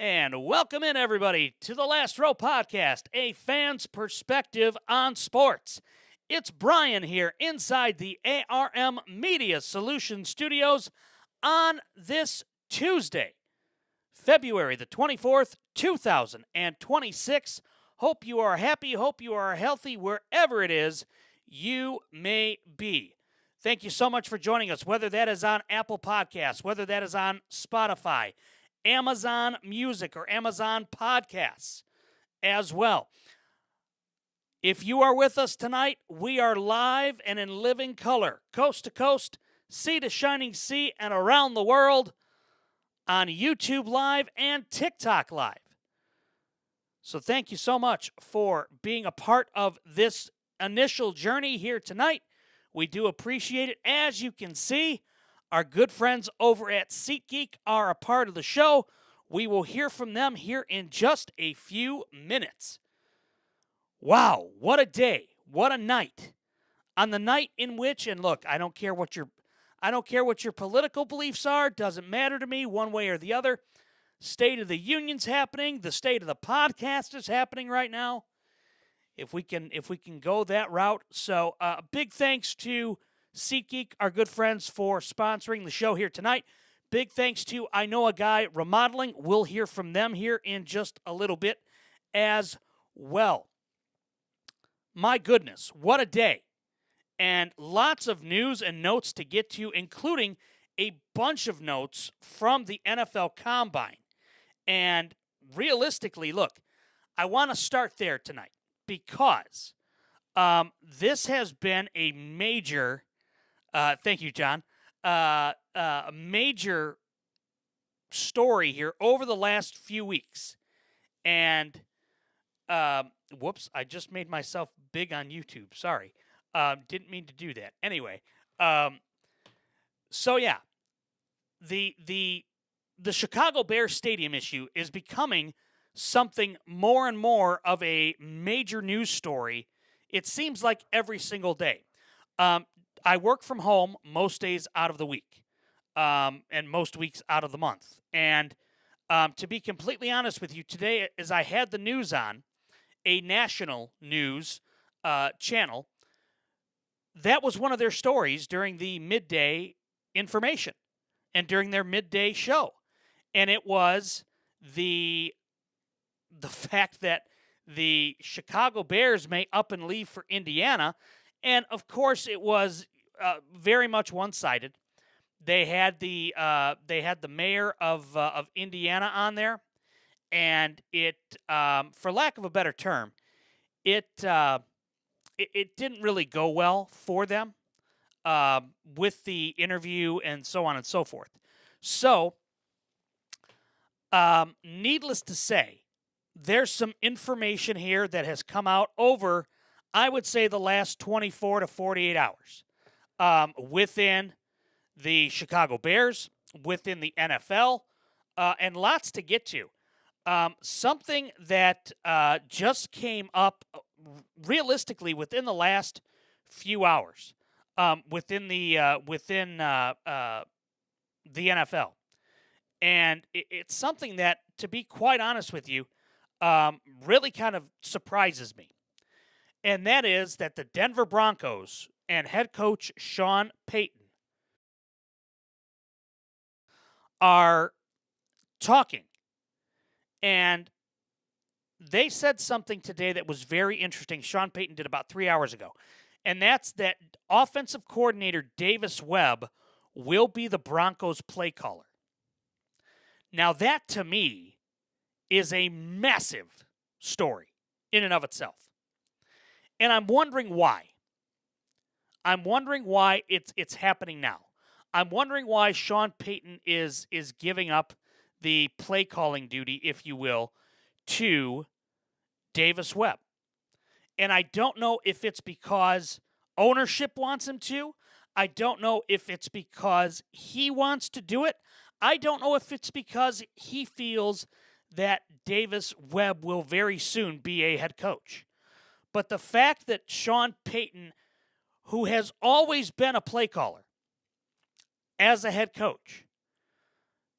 And welcome in, everybody, to the Last Row Podcast, a fan's perspective on sports. It's Brian here inside the ARM Media Solutions Studios on this Tuesday, February the 24th, 2026. Hope you are happy, hope you are healthy wherever it is you may be. Thank you so much for joining us, whether that is on Apple Podcasts, whether that is on Spotify, Amazon Music, or Amazon Podcasts as well. If you are with us tonight, we are live and in living color, coast to coast, sea to shining sea, and around the world on YouTube Live and TikTok Live. So thank you so much for being a part of this initial journey here tonight. We do appreciate it. As you can see, our good friends over at SeatGeek are a part of the show. We will hear from them here in just a few minutes. Wow, what a day. What a night. On the night in which, and look, I don't care what your political beliefs are, doesn't matter to me one way or the other. State of the Union's happening, the state of the podcast is happening right now. If we can go that route. So, big thanks to SeatGeek, our good friends, for sponsoring the show here tonight. Big thanks to I Know a Guy Remodeling. We'll hear from them here in just a little bit as well. My goodness, what a day. And lots of news and notes to get to, including a bunch of notes from the NFL Combine. And realistically, look, I want to start there tonight because this has been a major thank you, John. A major story here over the last few weeks. And, whoops, I just made myself big on YouTube. Sorry. Didn't mean to do that. Anyway, so yeah, the Chicago Bears stadium issue is becoming something more and more of a major news story. It seems like every single day. I work from home most days out of the week, and most weeks out of the month. And to be completely honest with you, today, as I had the news on, a national news channel, that was one of their stories during the midday information and during their midday show. And it was the fact that the Chicago Bears may up and leave for Indiana. And, of course, it was very much one-sided. They had the mayor of Indiana on there, and it, for lack of a better term, it didn't really go well for them with the interview and so on and so forth. So, needless to say, there's some information here that has come out over, I would say, the last 24 to 48 hours within the Chicago Bears, within the NFL, and lots to get to. Something that just came up realistically within the last few hours within the NFL. And it's something that, to be quite honest with you, really kind of surprises me. And that is that the Denver Broncos and head coach Sean Payton are talking. And they said something today that was very interesting. Sean Payton did about 3 hours ago. And that's that offensive coordinator Davis Webb will be the Broncos play caller. Now that, to me, is a massive story in and of itself. And I'm wondering why. I'm wondering why it's happening now. I'm wondering why Sean Payton is giving up the play calling duty, if you will, to Davis Webb. And I don't know if it's because ownership wants him to. I don't know if it's because he wants to do it. I don't know if it's because he feels that Davis Webb will very soon be a head coach. But the fact that Sean Payton, who has always been a play caller as a head coach,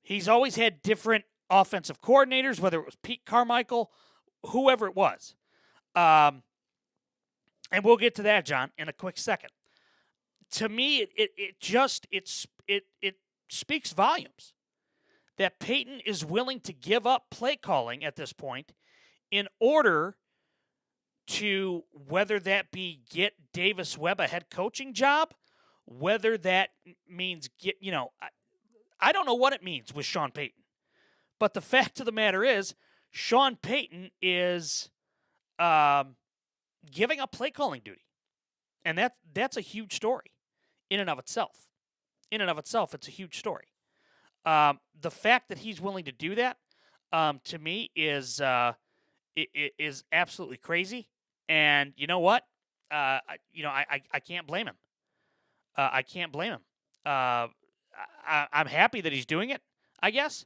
he's always had different offensive coordinators, whether it was Pete Carmichael, whoever it was. And we'll get to that, John, in a quick second. To me, it speaks volumes that Payton is willing to give up play calling at this point in order to, whether that be get Davis Webb a head coaching job, whether that means I don't know what it means with Sean Payton. But the fact of the matter is, Sean Payton is giving up play calling duty. And that's a huge story in and of itself. In and of itself, it's a huge story. The fact that he's willing to do that, to me, is absolutely crazy. And you know what? I can't blame him. I can't blame him. I'm happy that he's doing it, I guess.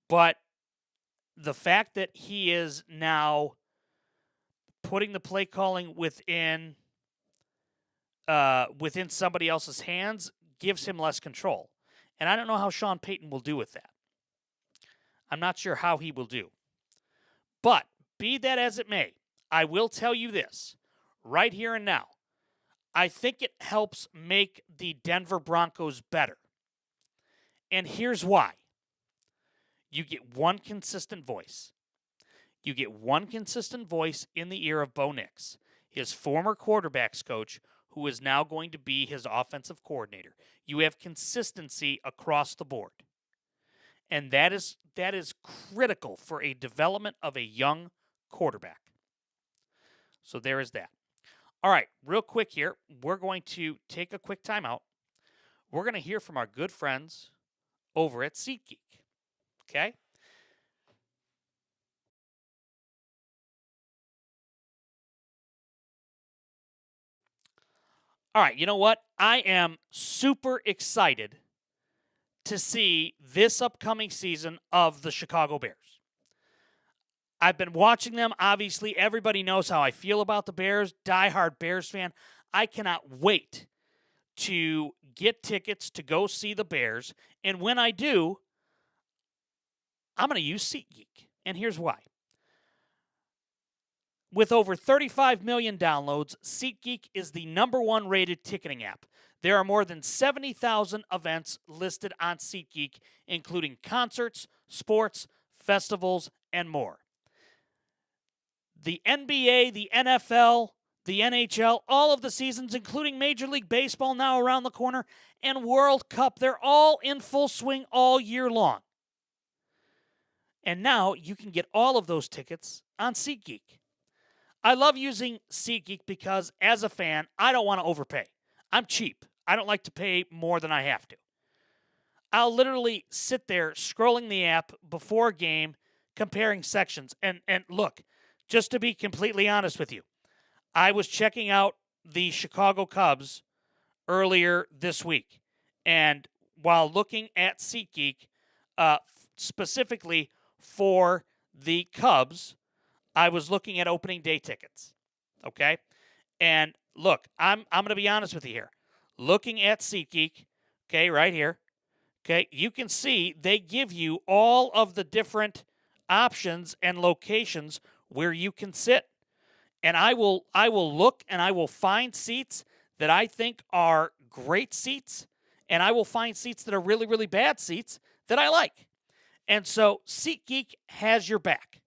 But the fact that he is now putting the play calling within somebody else's hands gives him less control. And I don't know how Sean Payton will do with that. I'm not sure how he will do. But be that as it may, I will tell you this right here and now. I think it helps make the Denver Broncos better. And here's why. You get one consistent voice. You get one consistent voice in the ear of Bo Nix, his former quarterbacks coach, who is now going to be his offensive coordinator. You have consistency across the board. And that is critical for a development of a young quarterback. So there is that. All right, real quick here, we're going to take a quick timeout. We're going to hear from our good friends over at SeatGeek. Okay? All right, you know what? I am super excited to see this upcoming season of the Chicago Bears. I've been watching them. Obviously, everybody knows how I feel about the Bears. Diehard Bears fan. I cannot wait to get tickets to go see the Bears. And when I do, I'm going to use SeatGeek. And here's why. With over 35 million downloads, SeatGeek is the #1 rated ticketing app. There are more than 70,000 events listed on SeatGeek, including concerts, sports, festivals, and more. The NBA, the NFL, the NHL, all of the seasons, including Major League Baseball now around the corner, and World Cup, they're all in full swing all year long. And now you can get all of those tickets on SeatGeek. I love using SeatGeek because, as a fan, I don't want to overpay. I'm cheap. I don't like to pay more than I have to. I'll literally sit there scrolling the app before a game, comparing sections. And look, just to be completely honest with you, I was checking out the Chicago Cubs earlier this week. And while looking at SeatGeek, specifically for the Cubs, I was looking at opening day tickets. Okay? And look, I'm going to be honest with you here. Looking at SeatGeek, okay, right here, okay, you can see they give you all of the different options and locations where you can sit. And I will look and I will find seats that I think are great seats, and I will find seats that are really, really bad seats that I like. And so SeatGeek has your back.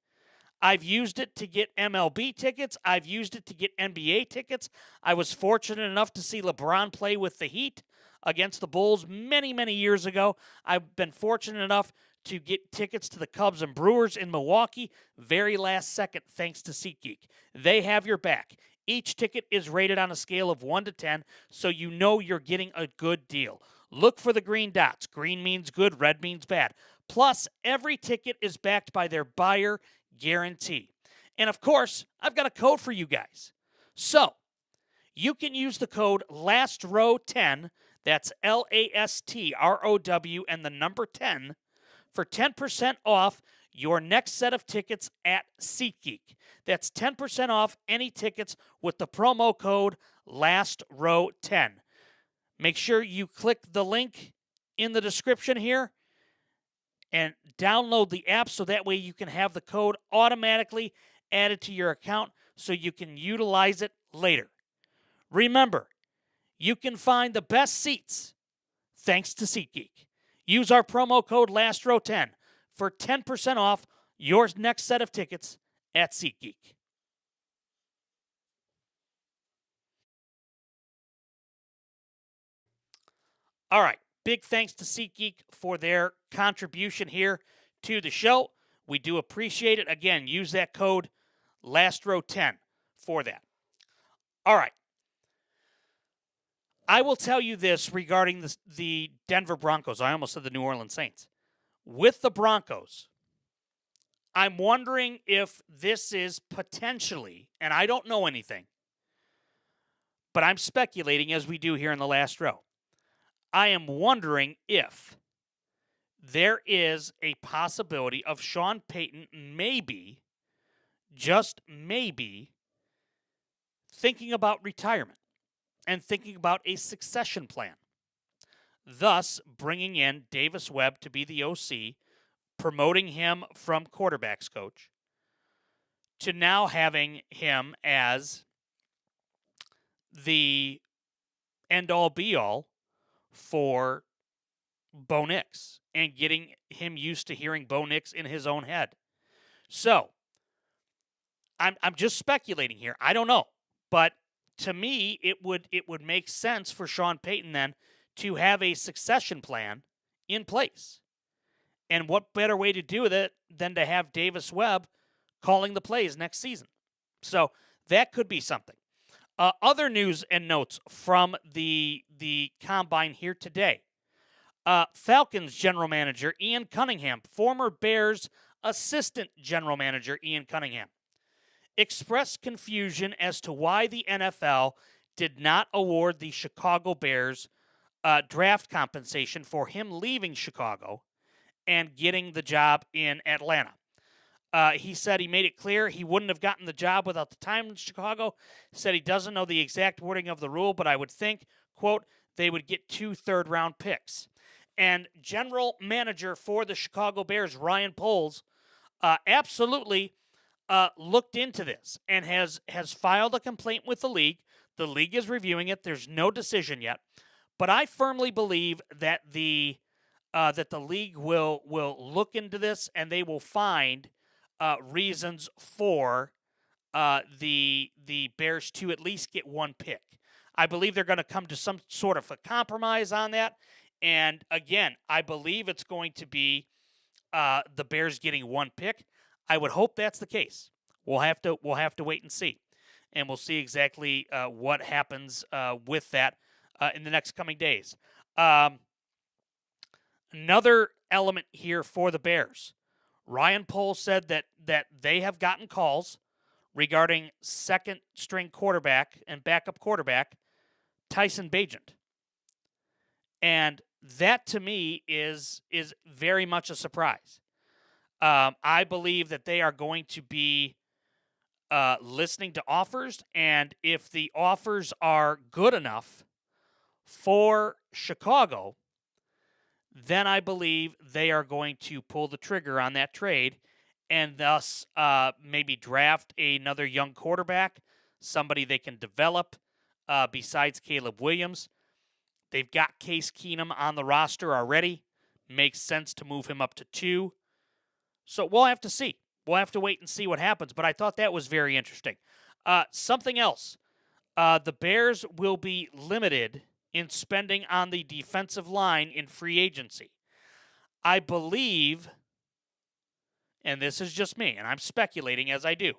I've used it to get MLB tickets. I've used it to get NBA tickets. I was fortunate enough to see LeBron play with the Heat against the Bulls many, many years ago. I've been fortunate enough to get tickets to the Cubs and Brewers in Milwaukee very last second thanks to SeatGeek. They have your back. Each ticket is rated on a scale of 1 to 10, so you know you're getting a good deal. Look for the green dots. Green means good, red means bad. Plus, every ticket is backed by their buyer guarantee. And of course, I've got a code for you guys. So, you can use the code LASTROW10, that's LASTROW and the number 10, for 10% off your next set of tickets at SeatGeek. That's 10% off any tickets with the promo code LASTROW10. Make sure you click the link in the description here and download the app so that way you can have the code automatically added to your account so you can utilize it later. Remember, you can find the best seats thanks to SeatGeek. Use our promo code LastRow10 for 10% off your next set of tickets at SeatGeek. All right. Big thanks to SeatGeek for their contribution here to the show. We do appreciate it. Again, use that code LastRow10 for that. All right. I will tell you this regarding the Denver Broncos. I almost said the New Orleans Saints. With the Broncos, I'm wondering if this is potentially, and I don't know anything, but I'm speculating as we do here in the last row. I am wondering if there is a possibility of Sean Payton maybe, just maybe, thinking about retirement and thinking about a succession plan. Thus, bringing in Davis Webb to be the OC, promoting him from quarterbacks coach, to now having him as the end-all, be-all for Bo Nix and getting him used to hearing Bo Nix in his own head. So, I'm just speculating here. I don't know. But to me, it would make sense for Sean Payton then to have a succession plan in place. And what better way to do it than to have Davis Webb calling the plays next season? So that could be something. Other news and notes from the Combine here today. Falcons general manager Ian Cunningham, former Bears assistant general manager Ian Cunningham, expressed confusion as to why the NFL did not award the Chicago Bears draft compensation for him leaving Chicago and getting the job in Atlanta. He said he made it clear he wouldn't have gotten the job without the time in Chicago. He said he doesn't know the exact wording of the rule, but I would think, quote, they would get 2 third-round picks. And general manager for the Chicago Bears, Ryan Poles, absolutely looked into this and has filed a complaint with the league. The league is reviewing it. There's no decision yet. But I firmly believe that the league will look into this and they will find reasons for the Bears to at least get 1 pick. I believe they're going to come to some sort of a compromise on that. And again, I believe it's going to be the Bears getting 1 pick. I would hope that's the case. We'll have to wait and see, and we'll see exactly what happens with that in the next coming days. Another element here for the Bears. Ryan Poles said that they have gotten calls regarding second-string quarterback and backup quarterback Tyson Bagent. And that, to me, is very much a surprise. I believe that they are going to be listening to offers, and if the offers are good enough for Chicago, then I believe they are going to pull the trigger on that trade and thus maybe draft another young quarterback, somebody they can develop besides Caleb Williams. They've got Case Keenum on the roster already. Makes sense to move him up to 2. So we'll have to see. We'll have to wait and see what happens, but I thought that was very interesting. Something else. The Bears will be limited in spending on the defensive line in free agency. I believe, and this is just me, and I'm speculating as I do,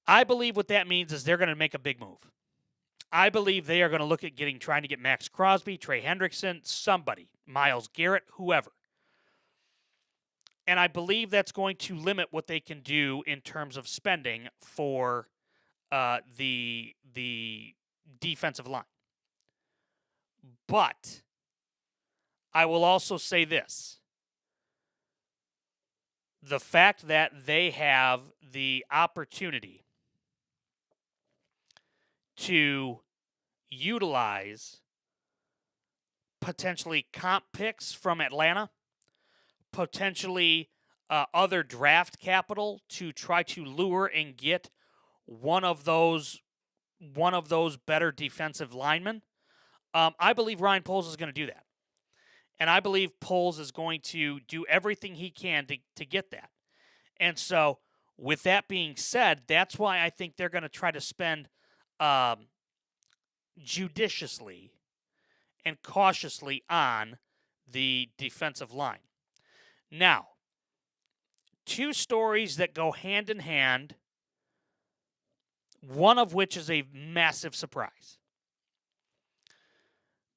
I believe what that means is they're going to make a big move. I believe they are going to look at trying to get Max Crosby, Trey Hendrickson, somebody, Myles Garrett, whoever. And I believe that's going to limit what they can do in terms of spending for the defensive line. But I will also say this. The fact that they have the opportunity to utilize potentially comp picks from Atlanta potentially other draft capital to try to lure and get one of those better defensive linemen. I believe Ryan Poles is going to do that. And I believe Poles is going to do everything he can to get that. And so, with that being said, that's why I think they're going to try to spend judiciously and cautiously on the defensive line. Now, two stories that go hand in hand, one of which is a massive surprise.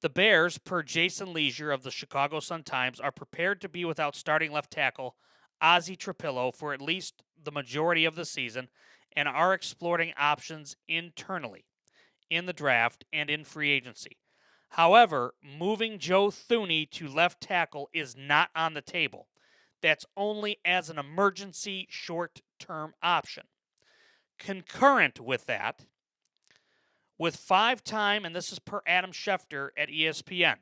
The Bears, per Jason Leisure of the Chicago Sun-Times, are prepared to be without starting left tackle Ozzie Trapillo for at least the majority of the season and are exploring options internally in the draft and in free agency. However, moving Joe Thuney to left tackle is not on the table. That's only as an emergency short-term option. Concurrent with that, with five-time, and this is per Adam Schefter at ESPN,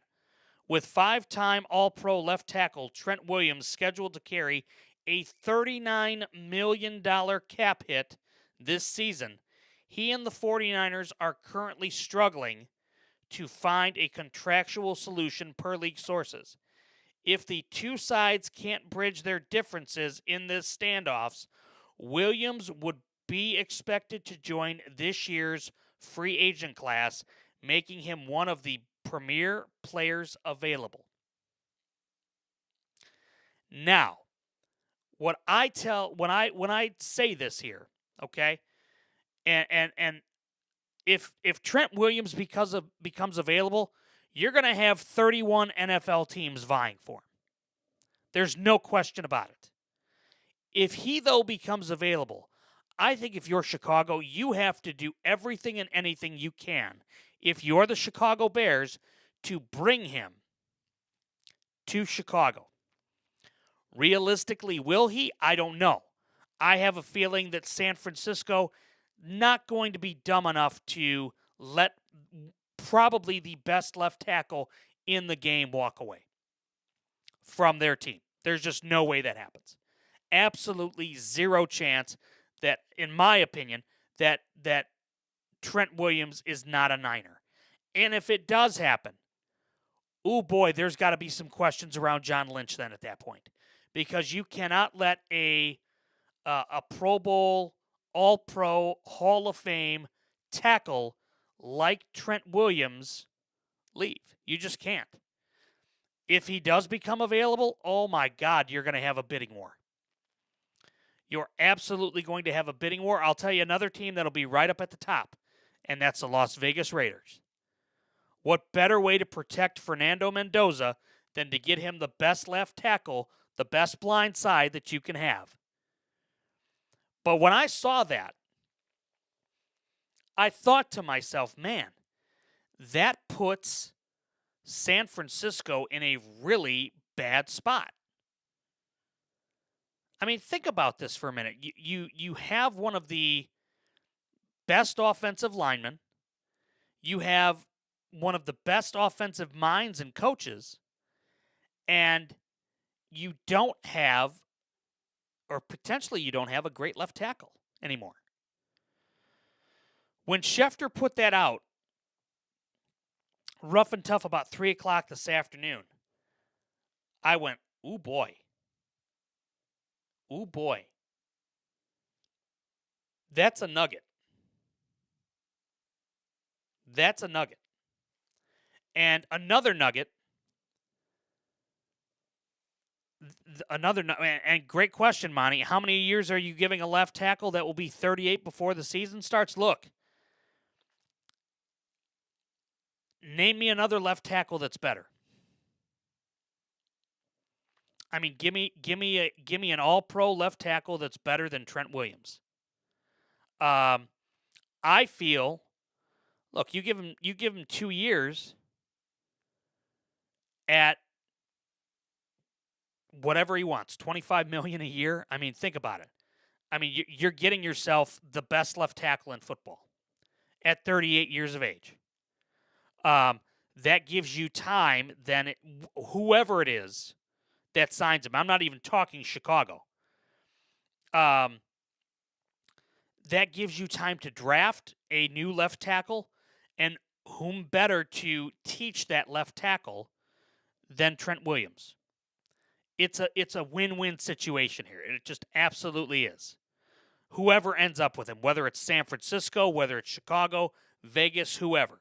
with five-time All-Pro left tackle Trent Williams scheduled to carry a $39 million cap hit this season, he and the 49ers are currently struggling to find a contractual solution per league sources. If the two sides can't bridge their differences in this standoffs, Williams would be expected to join this year's free agent class, making him one of the premier players available. Now, what I tell when I say this here, okay, and if Trent Williams becomes available, you're going to have 31 NFL teams vying for him. There's no question about it. If he, though, becomes available, I think if you're Chicago, you have to do everything and anything you can, if you're the Chicago Bears, to bring him to Chicago. Realistically, will he? I don't know. I have a feeling that San Francisco not going to be dumb enough to let probably the best left tackle in the game walk away from their team. There's just no way that happens. Absolutely zero chance that, in my opinion, that Trent Williams is not a Niner. And if it does happen, oh boy, there's got to be some questions around John Lynch then at that point. Because you cannot let a Pro Bowl, All-Pro, Hall of Fame tackle like Trent Williams leave. You just can't. If he does become available, oh my God, you're going to have a bidding war. You're absolutely going to have a bidding war. I'll tell you another team that'll be right up at the top, and that's the Las Vegas Raiders. What better way to protect Fernando Mendoza than to get him the best left tackle, the best blind side that you can have? But when I saw that, I thought to myself, man, that puts San Francisco in a really bad spot. I mean, think about this for a minute. You have one of the best offensive linemen. You have one of the best offensive minds and coaches. And you don't have, or potentially you don't have, a great left tackle anymore. When Schefter put that out, rough and tough, about 3 o'clock this afternoon, I went, ooh boy. Ooh boy. That's a nugget. That's a nugget. And another nugget, and great question, Monty. How many years are you giving a left tackle that will be 38 before the season starts? Look, name me another left tackle that's better. I mean, give me an All-Pro left tackle that's better than Trent Williams. I feel, look, you give him 2 years at whatever he wants, $25 million a year. I mean, think about it. I mean, you're getting yourself the best left tackle in football at 38 years of age. That gives you time. Then whoever it is that signs him. I'm not even talking Chicago. That gives you time to draft a new left tackle, and whom better to teach that left tackle than Trent Williams? It's a win-win situation here. It just absolutely is. Whoever ends up with him, whether it's San Francisco, whether it's Chicago, Vegas, whoever.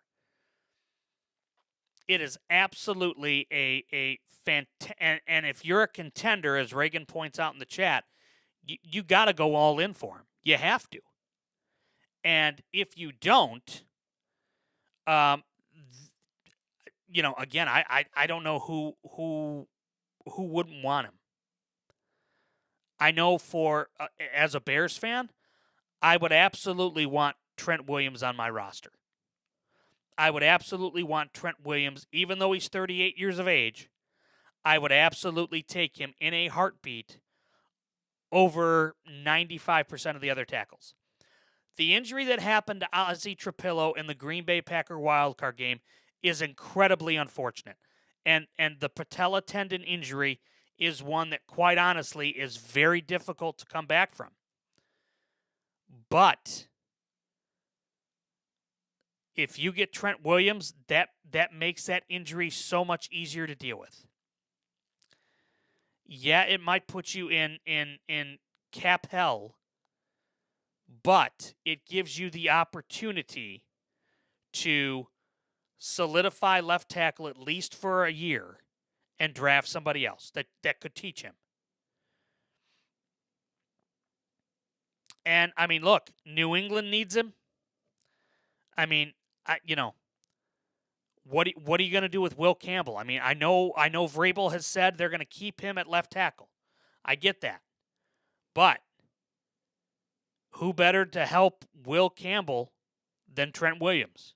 It is absolutely a and if you're a contender, as Reagan points out in the chat, you got to go all in for him. You have to. And if you don't, again, I don't know who wouldn't want him. I know as a Bears fan, I would absolutely want Trent Williams on my roster. I would absolutely want Trent Williams, even though he's 38 years of age. I would absolutely take him in a heartbeat over 95% of the other tackles. The injury that happened to Ozzie Trapillo in the Green Bay Packer wildcard game is incredibly unfortunate. And the patella tendon injury is one that, quite honestly, is very difficult to come back from. But if you get Trent Williams, that makes that injury so much easier to deal with. Yeah, it might put you in cap hell, but it gives you the opportunity to solidify left tackle at least for a year and draft somebody else that could teach him. And, I mean, look, New England needs him. I mean, what are you going to do with Will Campbell? I mean, I know Vrabel has said they're going to keep him at left tackle. I get that. But who better to help Will Campbell than Trent Williams?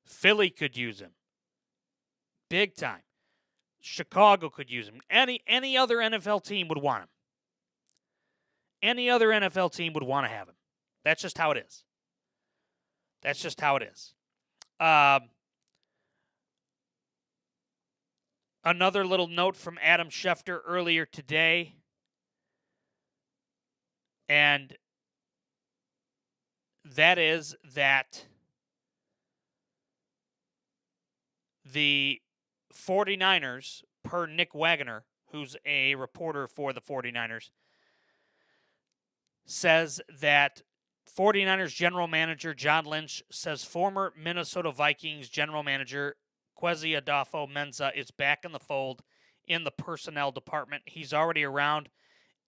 Philly could use him. Big time. Chicago could use him. Any other NFL team would want him. Any other NFL team would want to have him. That's just how it is. That's just how it is. Another little note from Adam Schefter earlier today. And that is that the 49ers, per Nick Wagoner, who's a reporter for the 49ers, says that 49ers general manager John Lynch says former Minnesota Vikings general manager Kwesi Adolfo-Mensah is back in the fold in the personnel department. He's already around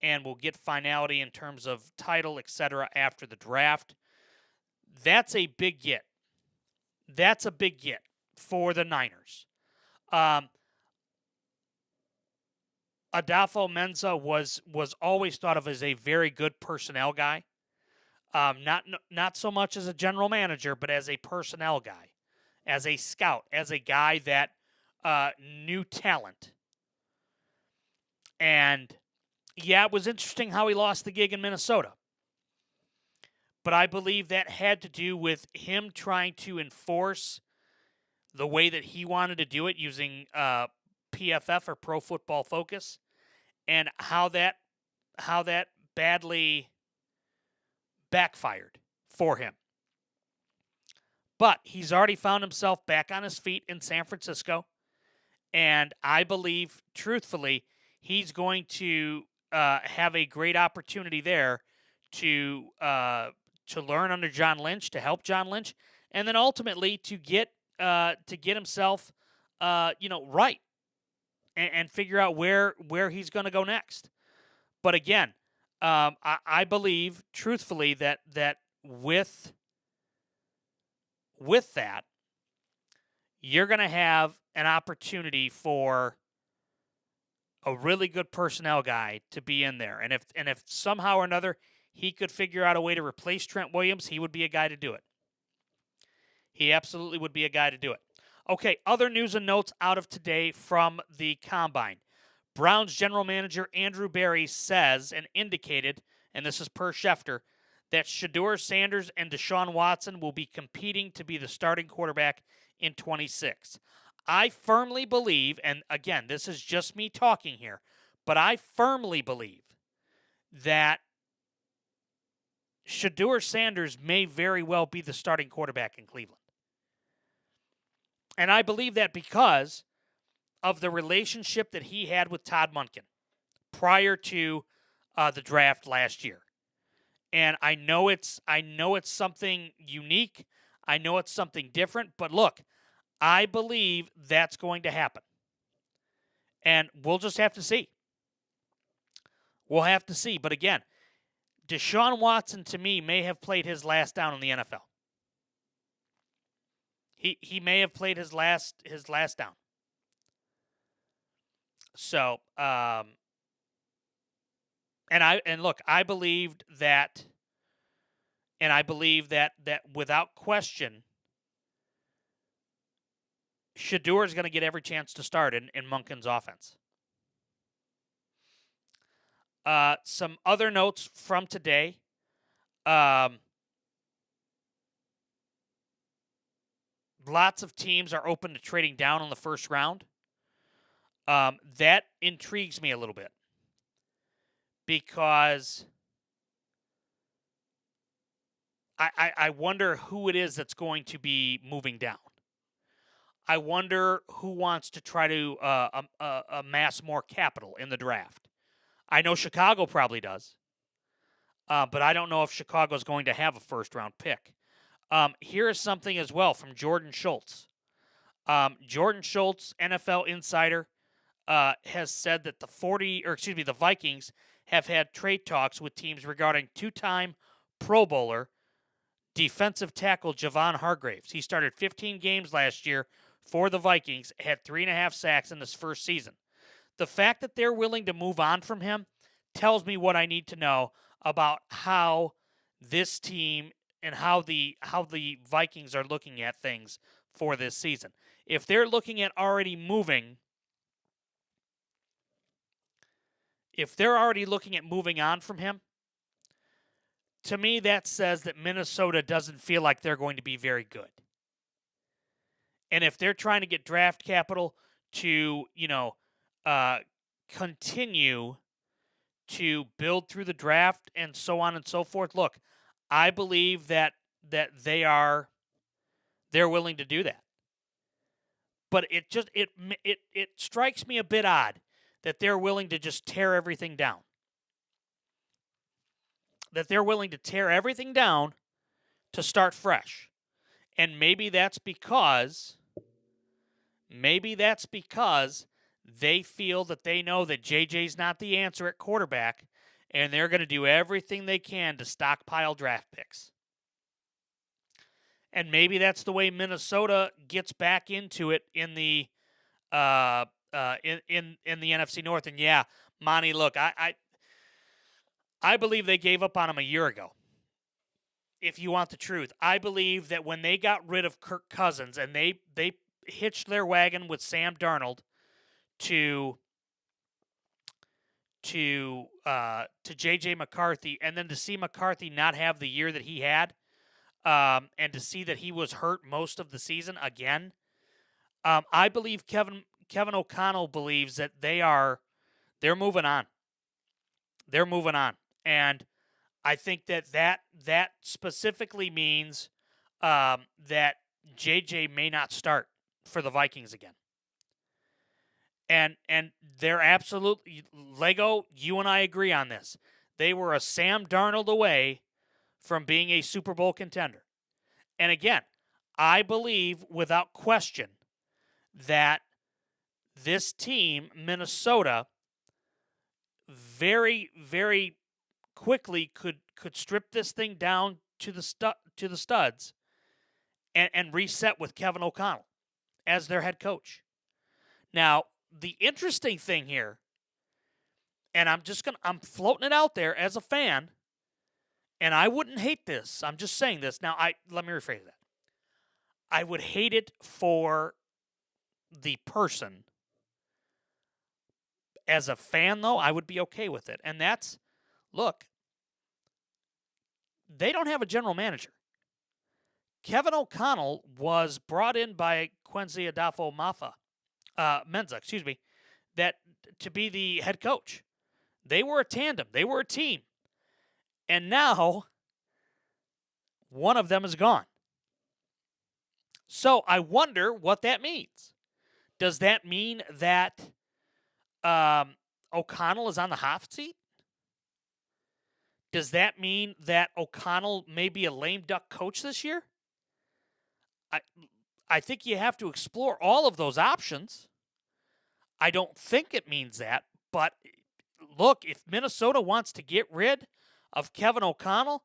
and will get finality in terms of title, etc. after the draft. That's a big get. That's a big get for the Niners. Adolfo-Mensah was always thought of as a very good personnel guy. Not so much as a general manager, but as a personnel guy, as a scout, as a guy that knew talent. And yeah, it was interesting how he lost the gig in Minnesota. But I believe that had to do with him trying to enforce the way that he wanted to do it using PFF or Pro Football Focus, and how that badly backfired for him. But he's already found himself back on his feet in San Francisco, and I believe, truthfully, he's going to have a great opportunity there to learn under John Lynch, to help John Lynch, and then ultimately to get himself right and figure out where he's going to go next. But again, I believe, truthfully, that with that, you're going to have an opportunity for a really good personnel guy to be in there. And if somehow or another he could figure out a way to replace Trent Williams, he would be a guy to do it. He absolutely would be a guy to do it. Okay, other news and notes out of today from the Combine. Browns general manager Andrew Berry says and indicated, and this is per Schefter, that Shedeur Sanders and Deshaun Watson will be competing to be the starting quarterback in 26. I firmly believe, and again, this is just me talking here, but I firmly believe that Shedeur Sanders may very well be the starting quarterback in Cleveland. And I believe that because of the relationship that he had with Todd Monken prior to the draft last year. And I know it's something unique. I know it's something different. But look, I believe that's going to happen. And we'll just have to see. We'll have to see. But again, Deshaun Watson, to me, may have played his last down in the NFL. He may have played his last down. So, and look, I believed that, and I believe that without question, Shedeur is going to get every chance to start in Monken's offense. Some other notes from today. Lots of teams are open to trading down in the first round. That intrigues me a little bit because I wonder who it is that's going to be moving down. I wonder who wants to try to amass more capital in the draft. I know Chicago probably does, but I don't know if Chicago's going to have a first-round pick. Here is something as well from Jordan Schultz. Jordan Schultz, NFL insider, has said that the Vikings have had trade talks with teams regarding two-time Pro Bowler defensive tackle Javon Hargraves. He started 15 games last year for the Vikings, had 3.5 sacks in his first season. The fact that they're willing to move on from him tells me what I need to know about how this team and how the Vikings are looking at things for this season. If they're looking at already moving, if they're already looking at moving on from him, to me that says that Minnesota doesn't feel like they're going to be very good. And if they're trying to get draft capital to, continue to build through the draft and so on and so forth, look, I believe that they're willing to do that. But it strikes me a bit odd that they're willing to just tear everything down. That they're willing to tear everything down to start fresh. And maybe that's because they feel that they know that JJ's not the answer at quarterback, and they're going to do everything they can to stockpile draft picks. And maybe that's the way Minnesota gets back into it in the in the NFC North. And yeah, Monty, look, I believe they gave up on him a year ago. If you want the truth, I believe that when they got rid of Kirk Cousins and they hitched their wagon with Sam Darnold to J.J. McCarthy, and then to see McCarthy not have the year that he had, and to see that he was hurt most of the season again, I believe Kevin O'Connell believes that they're moving on. They're moving on, and I think that specifically means that JJ may not start for the Vikings again. And they're absolutely, Lego, you and I agree on this. They were a Sam Darnold away from being a Super Bowl contender. And again, I believe without question that this team, Minnesota, very, very quickly could strip this thing down to the studs and reset with Kevin O'Connell as their head coach. Now, the interesting thing here, and I'm floating it out there as a fan, and I wouldn't hate this. I'm just saying this. Now, let me rephrase that. I would hate it for the person. As a fan, though, I would be okay with it. And that's, look, they don't have a general manager. Kevin O'Connell was brought in by Quincy Menza, that to be the head coach. They were a tandem. They were a team. And now one of them is gone. So I wonder what that means. Does that mean that O'Connell is on the hot seat? Does that mean that O'Connell may be a lame duck coach this year? I think you have to explore all of those options. I don't think it means that, but look, if Minnesota wants to get rid of Kevin O'Connell,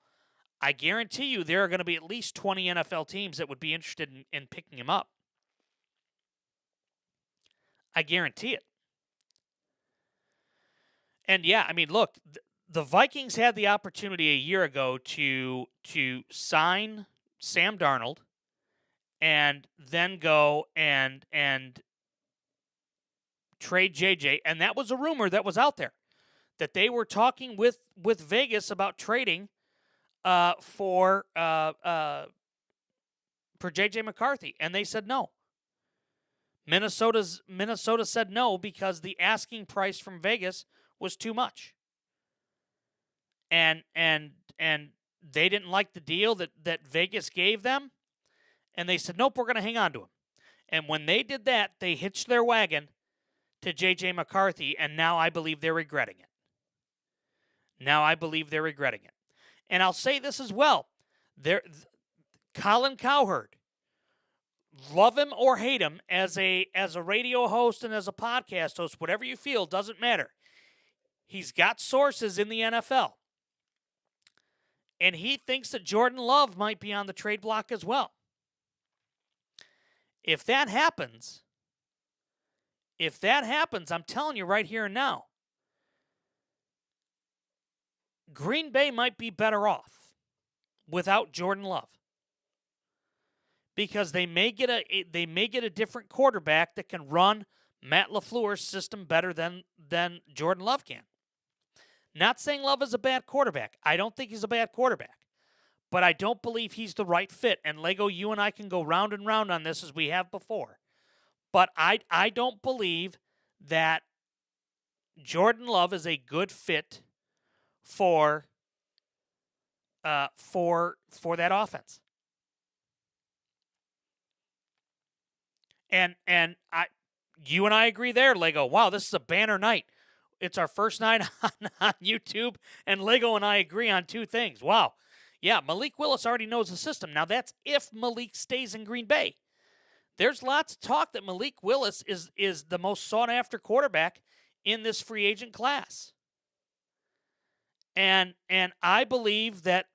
I guarantee you there are going to be at least 20 NFL teams that would be interested in picking him up. I guarantee it. And yeah, I mean, look, the Vikings had the opportunity a year ago to sign Sam Darnold and then go and trade JJ, and that was a rumor that was out there that they were talking with Vegas about trading for JJ McCarthy, and they said no. Minnesota said no because the asking price from Vegas was too much. And they didn't like the deal that Vegas gave them, and they said, nope, we're going to hang on to him. And when they did that, they hitched their wagon to J.J. McCarthy, and now I believe they're regretting it. And I'll say this as well. Colin Cowherd, love him or hate him, as a radio host and as a podcast host, whatever you feel, doesn't matter. He's got sources in the NFL. And he thinks that Jordan Love might be on the trade block as well. If that happens, I'm telling you right here and now, Green Bay might be better off without Jordan Love. Because they may get a different quarterback that can run Matt LaFleur's system better than Jordan Love can. Not saying Love is a bad quarterback. I don't think he's a bad quarterback. But I don't believe he's the right fit. And Lego, you and I can go round and round on this as we have before. But I don't believe that Jordan Love is a good fit for that offense. And you and I agree there, Lego. Wow, this is a banner night. It's our first night on YouTube, and Lego and I agree on two things. Wow. Yeah, Malik Willis already knows the system. Now, that's if Malik stays in Green Bay. There's lots of talk that Malik Willis is the most sought-after quarterback in this free agent class. And I believe that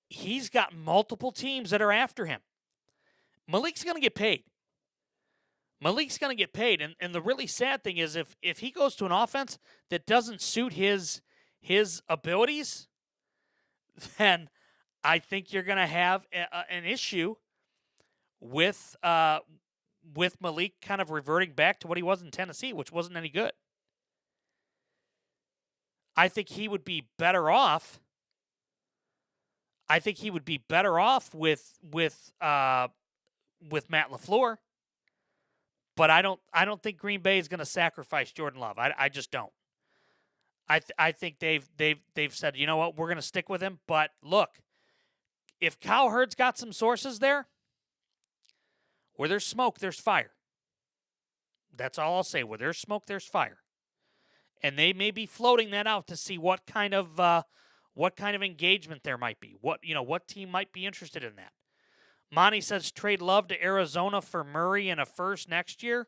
he's got multiple teams that are after him. Malik's going to get paid. And the really sad thing is if he goes to an offense that doesn't suit his abilities, then I think you're going to have an issue with Malik kind of reverting back to what he was in Tennessee, which wasn't any good. I think he would be better off. with Matt LaFleur. But I don't think Green Bay is going to sacrifice Jordan Love. I just don't. I think they've said, you know what, we're going to stick with him. But look, if Cowherd's got some sources there, where there's smoke, there's fire. That's all I'll say. Where there's smoke, there's fire. And they may be floating that out to see what kind of engagement there might be. What team might be interested in that. Monty says trade Love to Arizona for Murray and a first next year.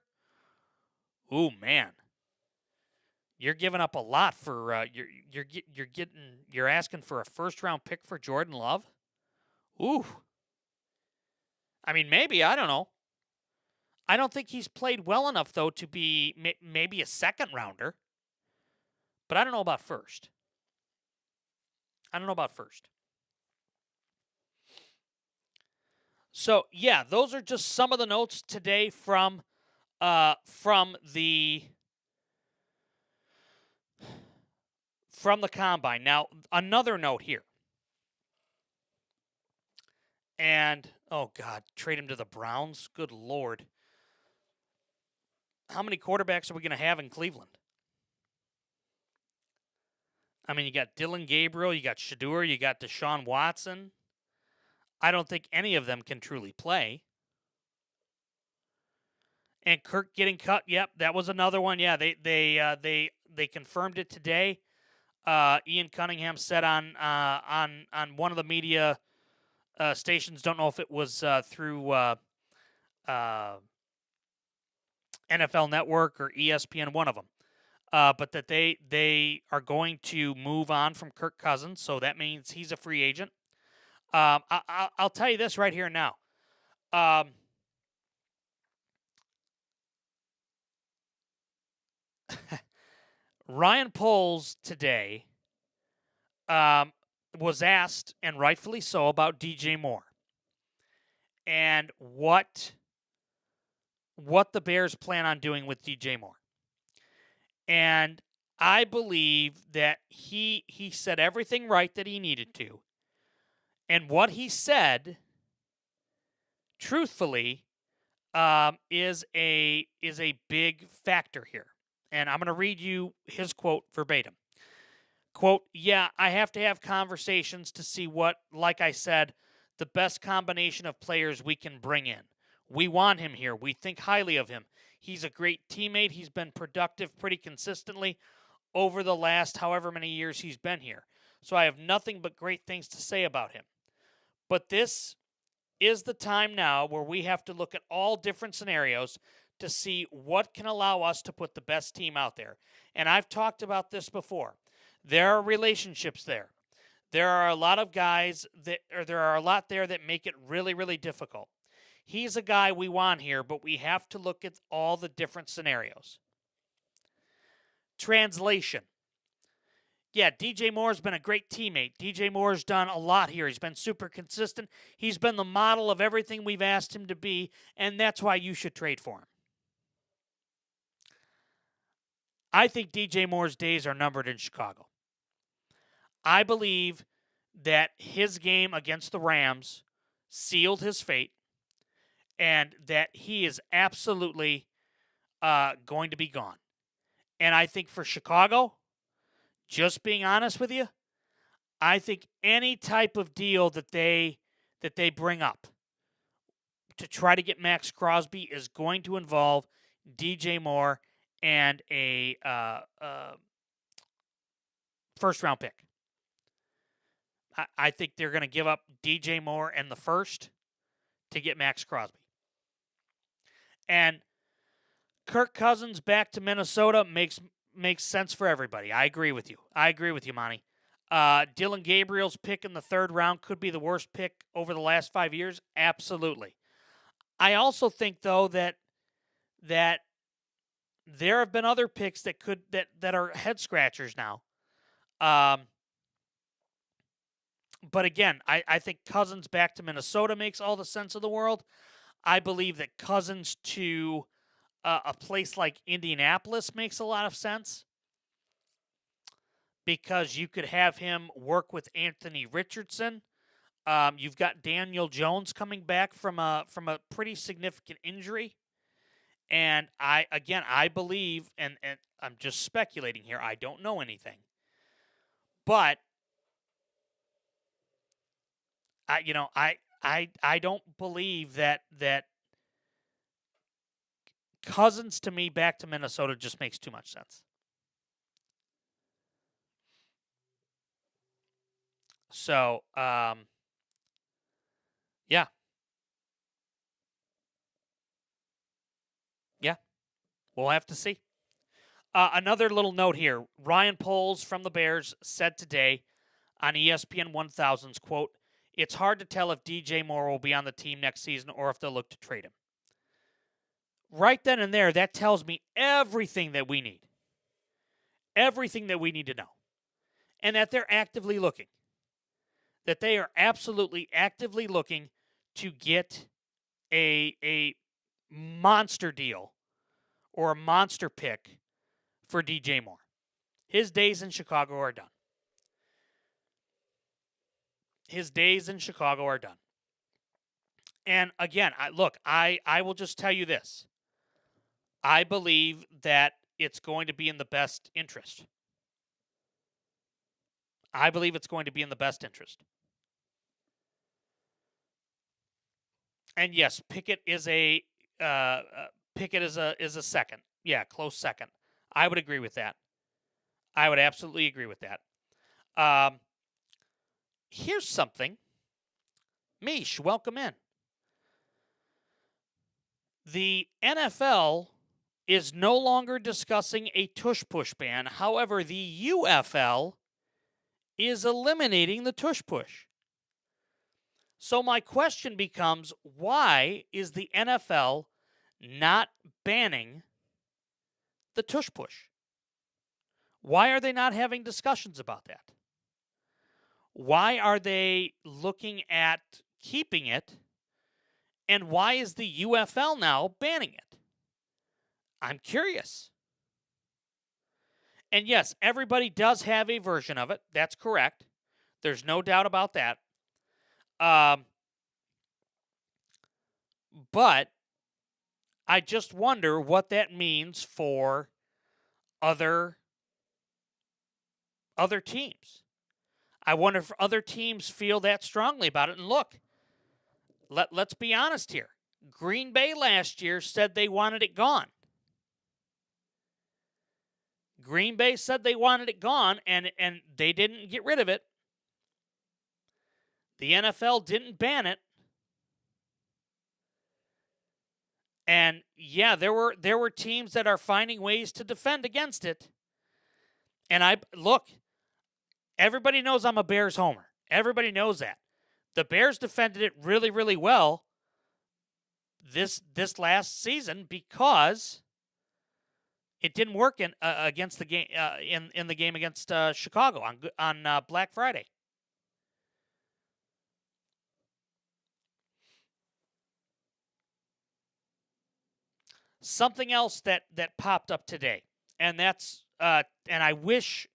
Ooh, man. You're giving up a lot for you're asking for a first round pick for Jordan Love. Ooh. I mean, maybe, I don't know. I don't think he's played well enough though to be maybe a second rounder. But I don't know about first. So, yeah, those are just some of the notes today from the combine. Now, another note here. And, oh, God, trade him to the Browns? Good Lord. How many quarterbacks are we going to have in Cleveland? I mean, you got Dylan Gabriel, you got Shedeur, you got Deshaun Watson. I don't think any of them can truly play. And Kirk getting cut, yep, that was another one. Yeah, they confirmed it today. Ian Cunningham said on one of the media stations. Don't know if it was through NFL Network or ESPN, one of them. But that they are going to move on from Kirk Cousins, so that means he's a free agent. I'll tell you this right here now. Ryan Poles today was asked, and rightfully so, about DJ Moore and what the Bears plan on doing with DJ Moore. And I believe that he said everything right that he needed to. And what he said, truthfully, is a big factor here. And I'm going to read you his quote verbatim. Quote, yeah, I have to have conversations to see what, like I said, the best combination of players we can bring in. We want him here. We think highly of him. He's a great teammate. He's been productive pretty consistently over the last however many years he's been here. So I have nothing but great things to say about him. But this is the time now where we have to look at all different scenarios to see what can allow us to put the best team out there. And I've talked about this before. There are relationships there. There are a lot of guys there are a lot there that make it really, really difficult. He's a guy we want here, but we have to look at all the different scenarios. Translation. Yeah, DJ Moore's been a great teammate. DJ Moore's done a lot here. He's been super consistent. He's been the model of everything we've asked him to be, and that's why you should trade for him. I think DJ Moore's days are numbered in Chicago. I believe that his game against the Rams sealed his fate and that he is absolutely going to be gone. And I think for Chicago, just being honest with you, I think any type of deal that they bring up to try to get Max Crosby is going to involve DJ Moore and a first-round pick. I think they're going to give up DJ Moore and the first to get Max Crosby. And Kirk Cousins back to Minnesota makes sense for everybody. I agree with you. Monty. Dylan Gabriel's pick in the third round could be the worst pick over the last 5 years. Absolutely. I also think, though, that there have been other picks that are head scratchers now. But again, I think Cousins back to Minnesota makes all the sense of the world. I believe that Cousins to a place like Indianapolis makes a lot of sense because you could have him work with Anthony Richardson. You've got Daniel Jones coming back from a pretty significant injury. And I believe, and I'm just speculating here, I don't know anything. But I don't believe that Cousins to me back to Minnesota just makes too much sense. So, yeah. Yeah. We'll have to see. Another little note here. Ryan Poles from the Bears said today on ESPN 1000's quote, it's hard to tell if DJ Moore will be on the team next season or if they'll look to trade him. Right then and there, that tells me everything that we need. Everything that we need to know. And that they're actively looking. That they are absolutely actively looking to get a monster deal or a monster pick for DJ Moore. His days in Chicago are done. His days in Chicago are done. And again, I will just tell you this. I believe that it's going to be in the best interest. I believe it's going to be in the best interest. And yes, Pickett is a second. Yeah, close second. I would agree with that. I would absolutely agree with that. Here's something. Mish, welcome in. The NFL is no longer discussing a tush-push ban. However, the UFL is eliminating the tush-push. So my question becomes, why is the NFL not banning the tush-push? Why are they not having discussions about that? Why are they looking at keeping it? And why is the UFL now banning it? I'm curious. And yes, everybody does have a version of it. That's correct. There's no doubt about that. But I just wonder what that means for other teams. I wonder if other teams feel that strongly about it. And look, let's be honest here. Green Bay last year said they wanted it gone. Green Bay said they wanted it gone, and they didn't get rid of it. The NFL didn't ban it. And yeah, there were teams that are finding ways to defend against it. And everybody knows I'm a Bears homer. Everybody knows that. The Bears defended it really, really well this last season because it didn't work against the game in the game against Chicago on Black Friday. Something else that popped up today, and that's and I wish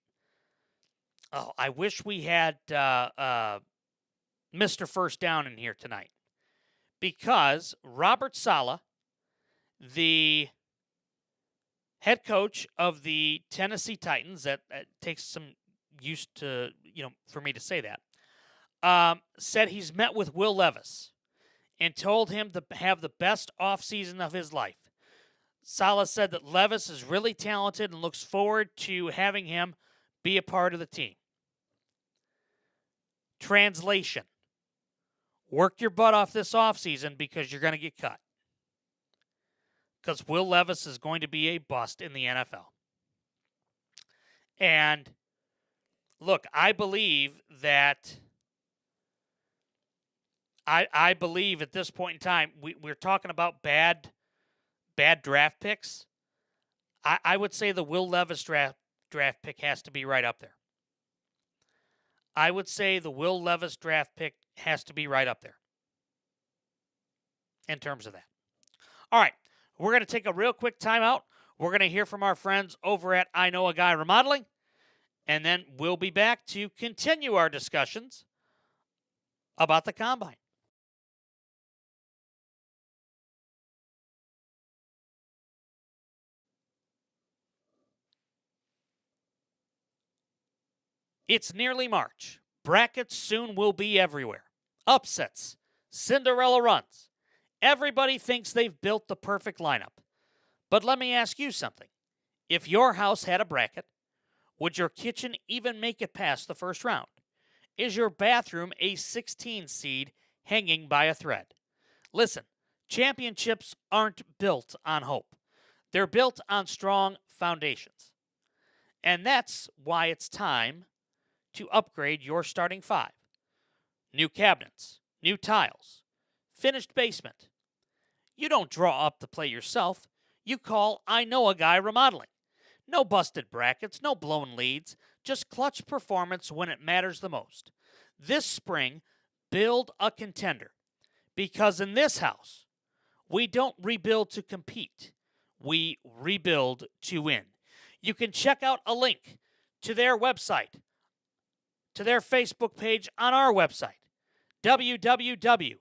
we had Mr. First Down in here tonight, because Robert Saleh, the head coach of the Tennessee Titans, that takes some use to for me to say that, said he's met with Will Levis and told him to have the best offseason of his life. Saleh said that Levis is really talented and looks forward to having him be a part of the team. Translation: work your butt off this offseason because you're going to get cut. Because Will Levis is going to be a bust in the NFL. And look, I believe that I believe at this point in time, we're talking about bad draft picks. I would say the Will Levis draft pick has to be right up there. I would say the Will Levis draft pick has to be right up there in terms of that. All right, we're going to take a real quick timeout. We're going to hear from our friends over at I Know a Guy Remodeling, and then we'll be back to continue our discussions about the Combine. It's nearly March. Brackets soon will be everywhere. Upsets, Cinderella runs. Everybody thinks they've built the perfect lineup. But let me ask you something. If your house had a bracket, would your kitchen even make it past the first round? Is your bathroom a 16 seed hanging by a thread? Listen, championships aren't built on hope. They're built on strong foundations. And that's why it's time to upgrade your starting five. New cabinets, new tiles, finished basement. You don't draw up the play yourself. You call I Know a Guy Remodeling. No busted brackets, no blown leads, just clutch performance when it matters the most. This spring, build a contender. Because in this house, we don't rebuild to compete. We rebuild to win. You can check out a link to their website, to their Facebook page on our website, www.iknowaguy.com.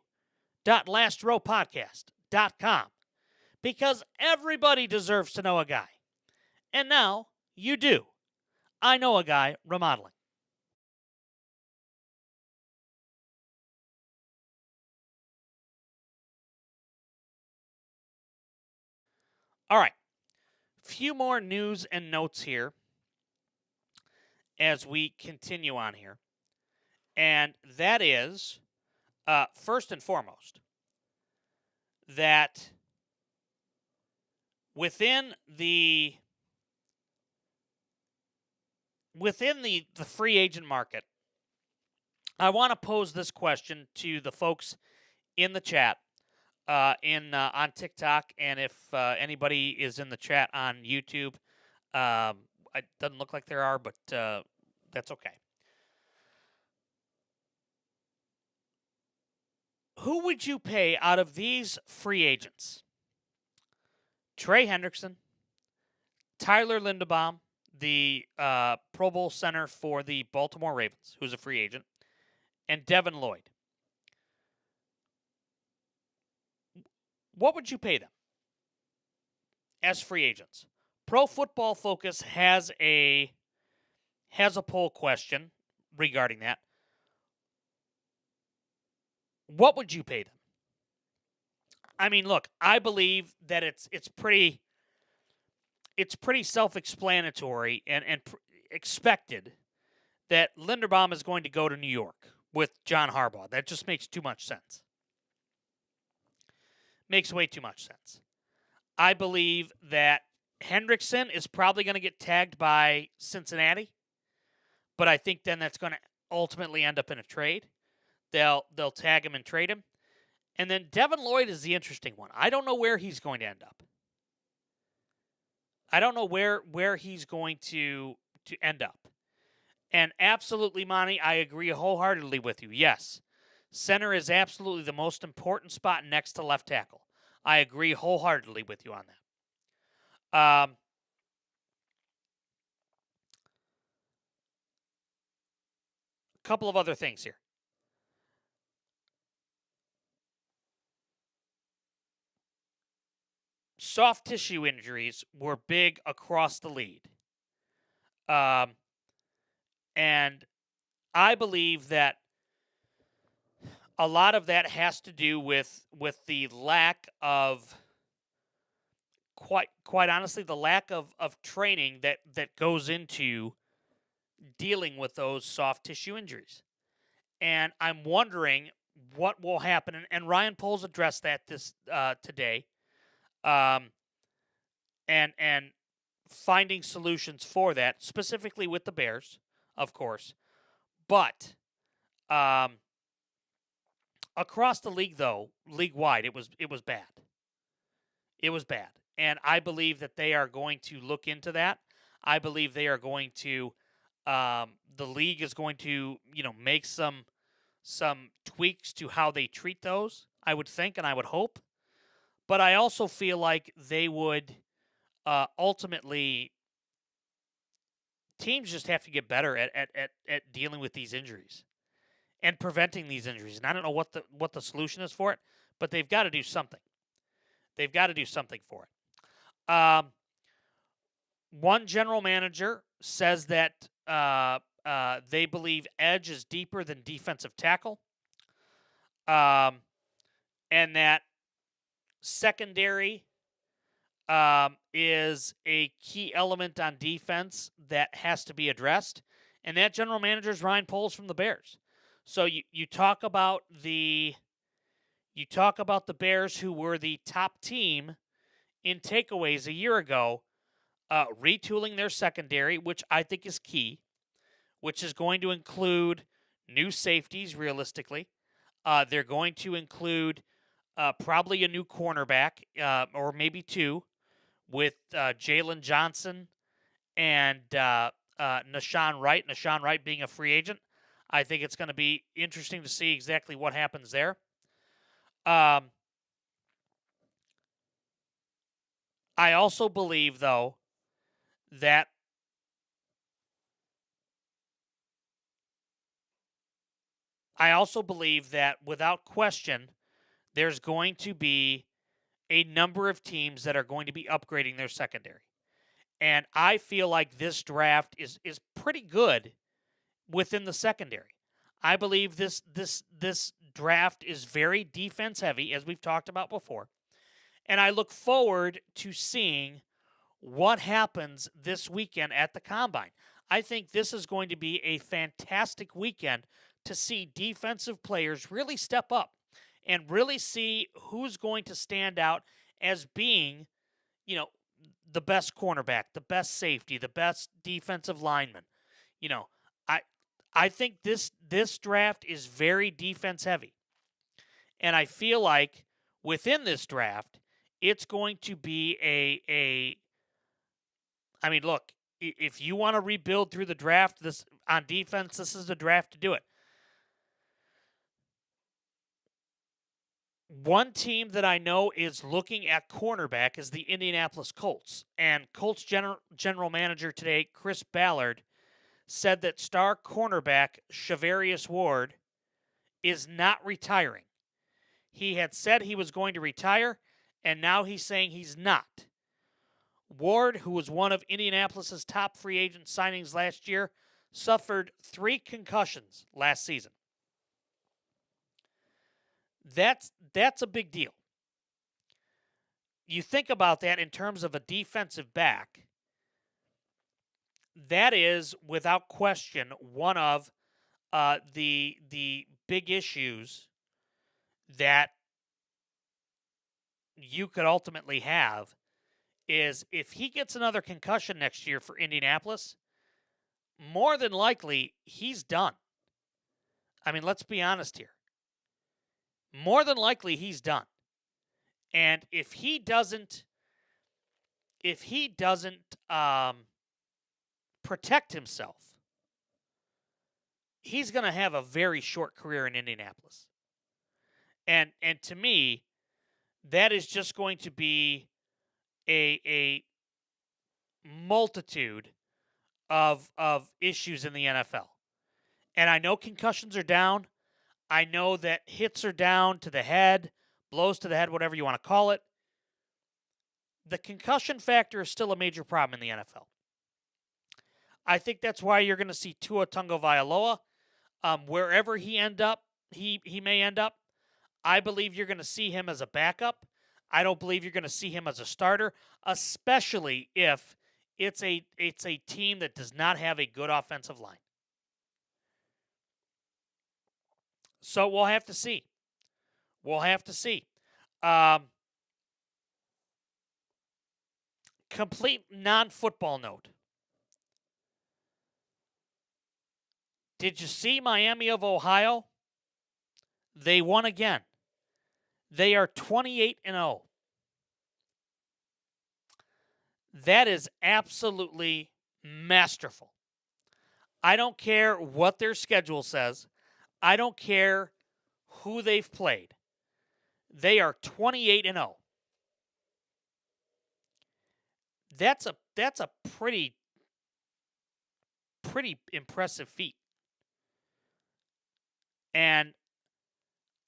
www.lastrowpodcast.com, because everybody deserves to know a guy. And now you do. I Know a Guy Remodeling. All right. Few more news and notes here as we continue on here. And that is, first and foremost, that within the free agent market, I want to pose this question to the folks in the chat, on TikTok, and if anybody is in the chat on YouTube. It doesn't look like there are, but that's okay. Who would you pay out of these free agents? Trey Hendrickson, Tyler Linderbaum, the Pro Bowl center for the Baltimore Ravens, who's a free agent, and Devin Lloyd. What would you pay them as free agents? Pro Football Focus has a poll question regarding that. What would you pay them? I mean, look, I believe that it's pretty self-explanatory and expected that Linderbaum is going to go to New York with John Harbaugh. That just makes too much sense. Makes way too much sense. I believe that Hendrickson is probably going to get tagged by Cincinnati, but I think then that's going to ultimately end up in a trade. They'll tag him and trade him. And then Devin Lloyd is the interesting one. I don't know where he's going to end up. I don't know where he's going to end up. And absolutely, Monty, I agree wholeheartedly with you. Yes, center is absolutely the most important spot next to left tackle. I agree wholeheartedly with you on that. A couple of other things here. Soft tissue injuries were big across the league. And I believe that a lot of that has to do with the lack of, quite honestly, the lack of training that goes into dealing with those soft tissue injuries. And I'm wondering what will happen. And Ryan Poles addressed that this today. And finding solutions for that, specifically with the Bears, of course. But across the league, though, league-wide, it was bad. It was bad. And I believe that they are going to look into that. I believe they are going to the league is going to, make some tweaks to how they treat those, I would think and I would hope. But I also feel like they would ultimately, teams just have to get better at dealing with these injuries and preventing these injuries. And I don't know what the solution is for it, but they've got to do something. They've got to do something for it. One general manager says that they believe edge is deeper than defensive tackle, and that secondary is a key element on defense that has to be addressed. And that general manager is Ryan Poles from the Bears. So you talk about the Bears, who were the top team in takeaways a year ago, retooling their secondary, which I think is key, which is going to include new safeties, realistically. They're going to include probably a new cornerback, or maybe two, with Jalen Johnson and Nahshon Wright. Nahshon Wright being a free agent. I think it's going to be interesting to see exactly what happens there. I also believe, though, that without question, there's going to be a number of teams that are going to be upgrading their secondary. And I feel like this draft is pretty good within the secondary. I believe this draft is very defense heavy, as we've talked about before. And I look forward to seeing what happens this weekend at the Combine. I think this is going to be a fantastic weekend to see defensive players really step up and really see who's going to stand out as being, you know, the best cornerback, the best safety, the best defensive lineman. You know, I I think this draft is very defense heavy. And I feel like within this draft, it's going to be a I mean, look, if you want to rebuild through the draft this on defense, this is the draft to do it. One team that I know is looking at cornerback is the Indianapolis Colts. And Colts general manager today, Chris Ballard, said that star cornerback Charvarius Ward is not retiring. He had said he was going to retire, and now he's saying he's not. Ward, who was one of Indianapolis's top free agent signings last year, suffered 3 concussions last season. That's a big deal. You think about that in terms of a defensive back. That is, without question, one of the big issues that you could ultimately have is if he gets another concussion next year for Indianapolis, more than likely he's done. I mean, let's be honest here. More than likely he's done. And if he doesn't protect himself, he's going to have a very short career in Indianapolis. And to me, that is just going to be a multitude of issues in the NFL. And I know concussions are down. I know that hits are down to the head, blows to the head, whatever you want to call it. The concussion factor is still a major problem in the NFL. I think that's why you're going to see Tua Tagovailoa, wherever he may end up. I believe you're going to see him as a backup. I don't believe you're going to see him as a starter, especially if it's a team that does not have a good offensive line. So we'll have to see. Complete non-football note. Did you see Miami of Ohio? They won again. They are 28-0. That is absolutely masterful. I don't care what their schedule says. I don't care who they've played. They are 28-0. That's a pretty impressive feat. And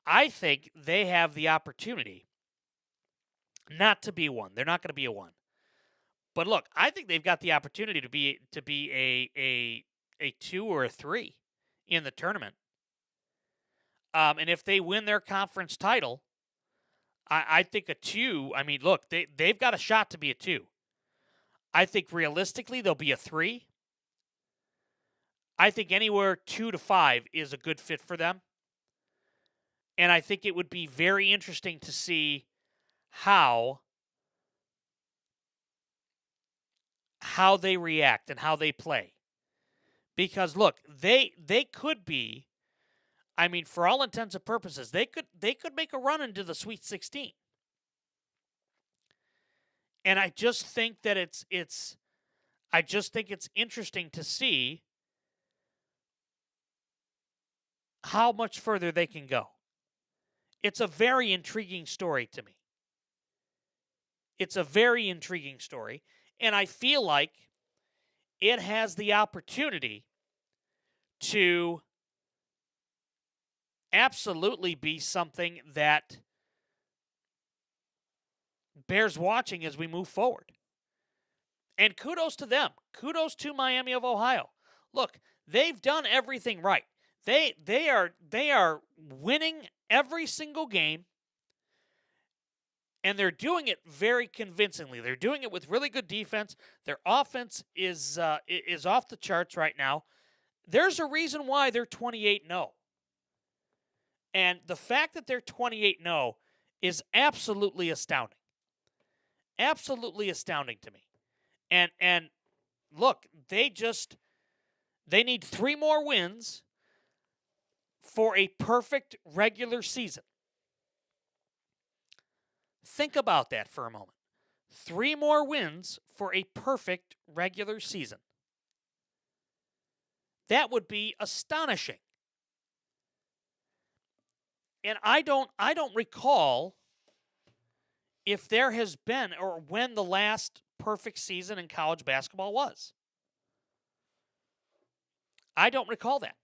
I think they have the opportunity not to be one. They're not going to be a one. But look, I think they've got the opportunity to be a 2 or a 3 in the tournament. And if they win their conference title, I think a 2. I mean, look, they've got a shot to be a 2. I think realistically they'll be a 3. I think anywhere 2 to 5 is a good fit for them. And I think it would be very interesting to see how they react and how they play. Because look, they could be, I mean, for all intents and purposes, they could make a run into the Sweet 16. And I just think that it's interesting to see how much further they can go. It's a very intriguing story to me. It's a very intriguing story, and I feel like it has the opportunity to absolutely be something that bears watching as we move forward. And kudos to them. Kudos to Miami of Ohio. Look, they've done everything right. They are winning every single game, and they're doing it very convincingly. They're doing it with really good defense. Their offense is off the charts right now. There's a reason why they're 28-0. And the fact that they're 28-0 is absolutely astounding. Absolutely astounding to me. And look, they need 3 more wins for a perfect regular season. Think about that for a moment. 3 more wins for a perfect regular season. That would be astonishing. And I don't recall if there has been or when the last perfect season in college basketball was. I don't recall that.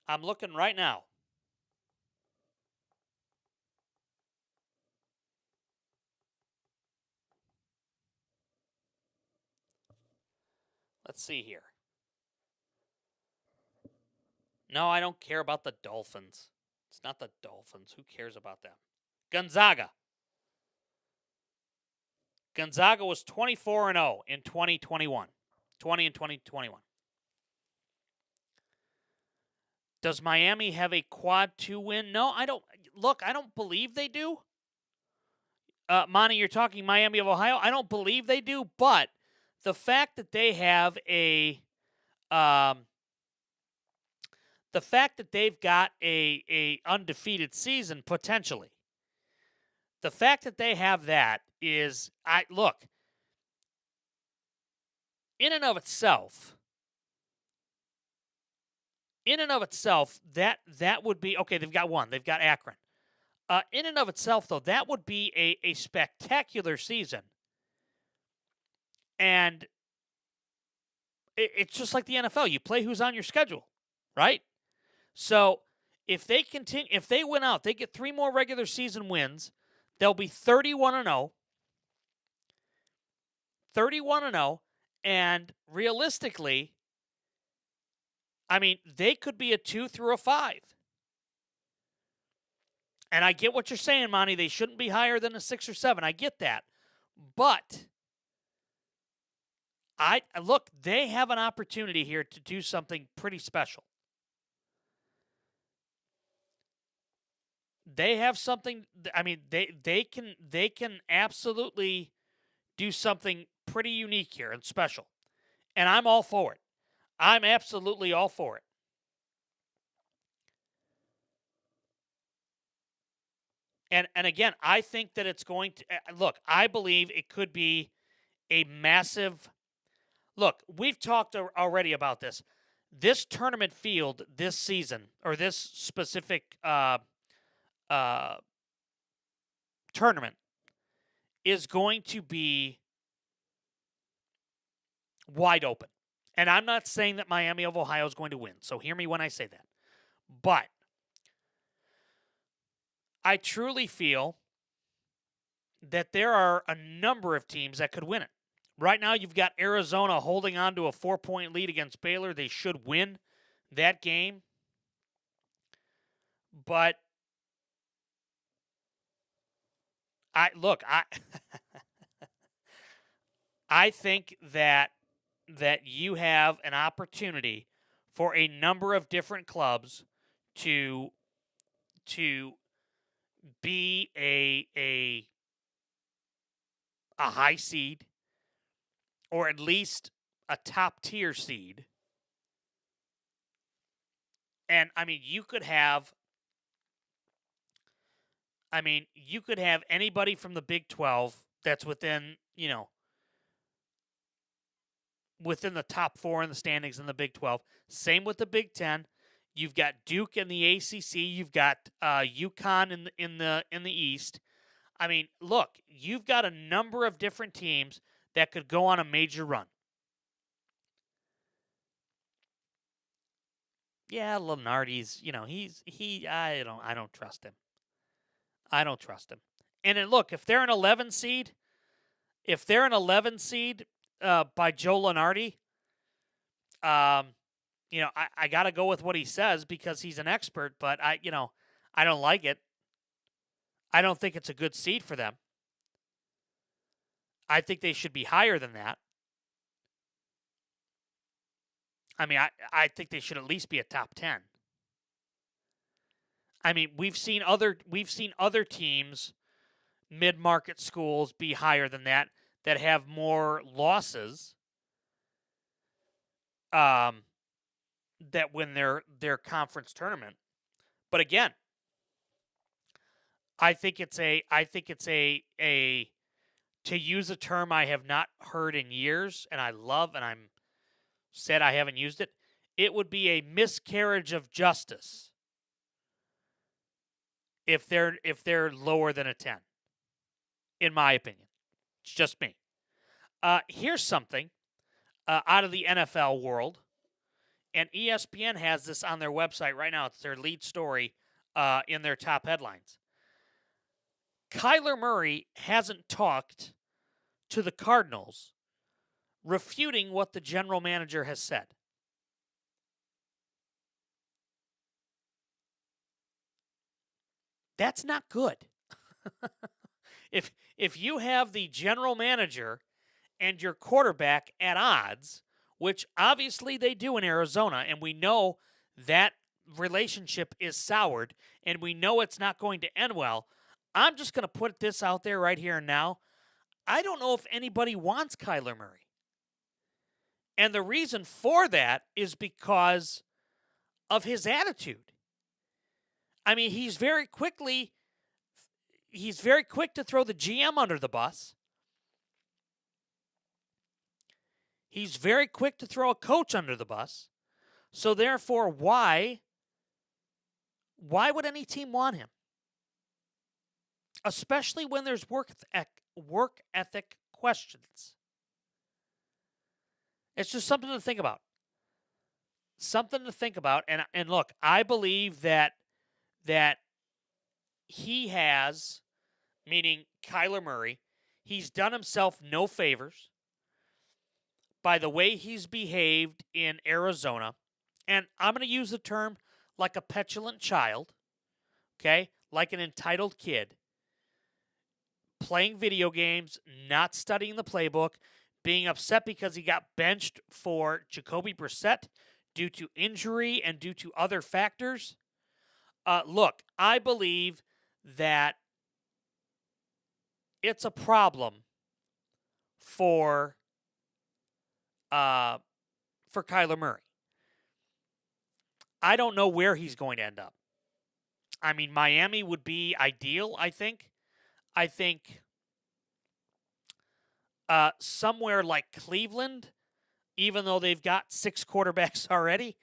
I'm looking right now. Let's see here. No, I don't care about the Dolphins. It's not the Dolphins. Who cares about them? Gonzaga. Gonzaga was 24-0 in 2021. 20 and 2021. Does Miami have a quad 2 win? No, I don't. Look, I don't believe they do. Monty, you're talking Miami of Ohio. I don't believe they do, but the fact that they have the fact that they've got a undefeated season potentially, the fact that they have that is, look, in and of itself, that would be okay. They've got one. They've got Akron. In and of itself, though, that would be a spectacular season. And it's just like the NFL. You play who's on your schedule, right? So if they continue, if they win out, they get 3 more regular season wins. They'll be 31-0. 31-0. And realistically, I mean, they could be a 2 through a 5. And I get what you're saying, Monty. They shouldn't be higher than a 6 or 7. I get that. But look, they have an opportunity here to do something pretty special. They have something. I mean, they can absolutely do something pretty unique here and special. And I'm all for it. I'm absolutely all for it. And again, I think that it's going to look, I believe it could be a massive look. We've talked already about this. This tournament field this season, or this specific tournament, is going to be wide open. And I'm not saying that Miami of Ohio is going to win, so hear me when I say that. But I truly feel that there are a number of teams that could win it. Right now, you've got Arizona holding on to a 4-point lead against Baylor. They should win that game. But I think that you have an opportunity for a number of different clubs to be a high seed, or at least a top tier seed. And I mean, you could have anybody from the Big 12 that's within the top 4 in the standings in the Big 12. Same with the Big 10. You've got Duke in the ACC. You've got UConn in the East. I mean, look, you've got a number of different teams that could go on a major run. Yeah, Lenardi's, I don't trust him. I don't trust him. And then look, if they're an 11 seed, by Joe Lenardi, um, I got to go with what he says because he's an expert, but I don't like it. I don't think it's a good seed for them. I think they should be higher than that. I mean, I think they should at least be a top 10. I mean, we've seen other teams, mid-market schools be higher than that have more losses that win their conference tournament. But again, I think it's a to use a term I have not heard in years and I love and I'm sad I haven't used it. It would be a miscarriage of justice if they're lower than a 10, in my opinion. It's just me. Here's something out of the NFL world, and ESPN has this on their website right now. It's their lead story in their top headlines. Kyler Murray hasn't talked to the Cardinals, refuting what the general manager has said. That's not good. if you have the general manager and your quarterback at odds, which obviously they do in Arizona, and we know that relationship is soured, and we know it's not going to end well. I'm just going to put this out there right here and now. I don't know if anybody wants Kyler Murray. And the reason for that is because of his attitude. I mean, he's very quick to throw the GM under the bus. He's very quick to throw a coach under the bus. So therefore, why would any team want him? Especially when there's work ethic questions. It's just something to think about. Something to think about. And look, I believe that he has, meaning Kyler Murray, he's done himself no favors by the way he's behaved in Arizona. And I'm going to use the term like a petulant child, okay? Like an entitled kid. Playing video games, not studying the playbook, being upset because he got benched for Jacoby Brissett due to injury and due to other factors. Look, I believe that it's a problem for Kyler Murray. I don't know where he's going to end up. I mean, Miami would be ideal, I think. I think somewhere like Cleveland, even though they've got 6 quarterbacks already,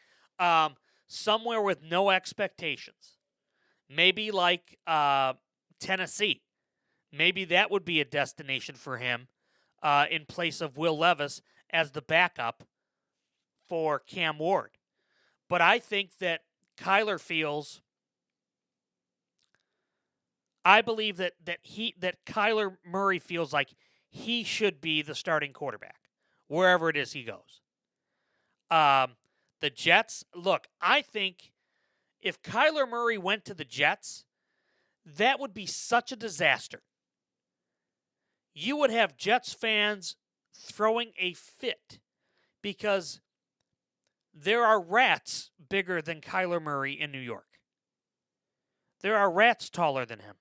somewhere with no expectations. Maybe like Tennessee. Maybe that would be a destination for him in place of Will Levis as the backup for Cam Ward. But I think that I believe that Kyler Murray feels like he should be the starting quarterback wherever it is he goes. The Jets, look, I think if Kyler Murray went to the Jets, that would be such a disaster. You would have Jets fans throwing a fit because there are rats bigger than Kyler Murray in New York. There are rats taller than him.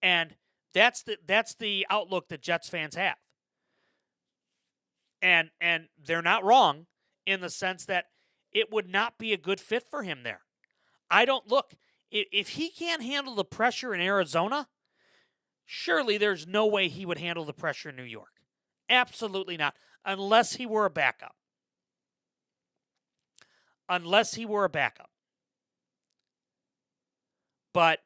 And that's the outlook that Jets fans have. And they're not wrong in the sense that it would not be a good fit for him there. If he can't handle the pressure in Arizona, surely there's no way he would handle the pressure in New York. Absolutely not. Unless he were a backup. But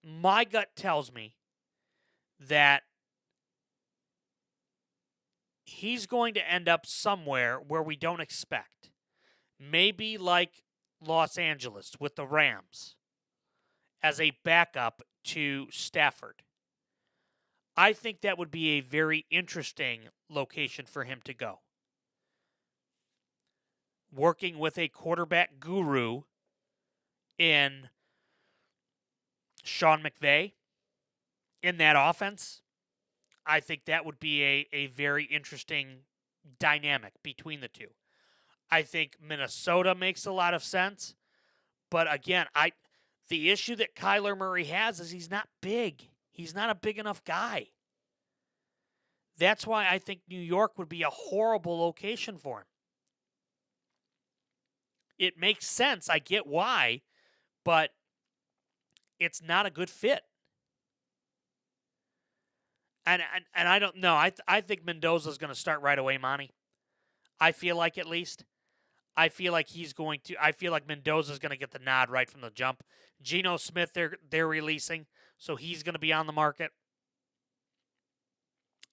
my gut tells me that he's going to end up somewhere where we don't expect. maybe like Los Angeles with the Rams as a backup to Stafford. I think that would be a very interesting location for him to go. Working with a quarterback guru in Sean McVay in that offense, I think that would be a very interesting dynamic between the two. I think Minnesota makes a lot of sense. But again, the issue that Kyler Murray has is he's not big. He's not a big enough guy. That's why I think New York would be a horrible location for him. It makes sense. I get why, but it's not a good fit. And I don't know. I think Mendoza's going to start right away, Monty. I feel like, at least. I feel like Mendoza's going to get the nod right from the jump. Geno Smith, they're releasing, so he's going to be on the market.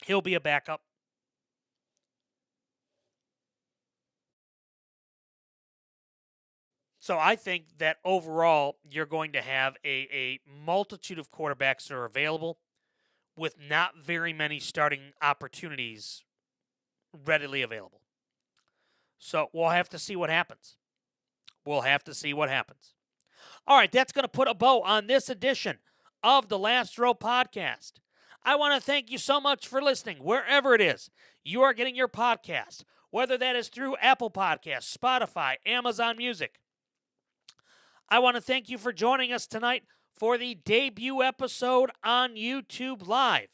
He'll be a backup. So I think that overall, you're going to have a multitude of quarterbacks that are available with not very many starting opportunities readily available. So we'll have to see what happens. All right, that's going to put a bow on this edition of the Last Row Podcast. I want to thank you so much for listening, wherever it is you are getting your podcast, whether that is through Apple Podcasts, Spotify, Amazon Music. I want to thank you for joining us tonight for the debut episode on YouTube Live.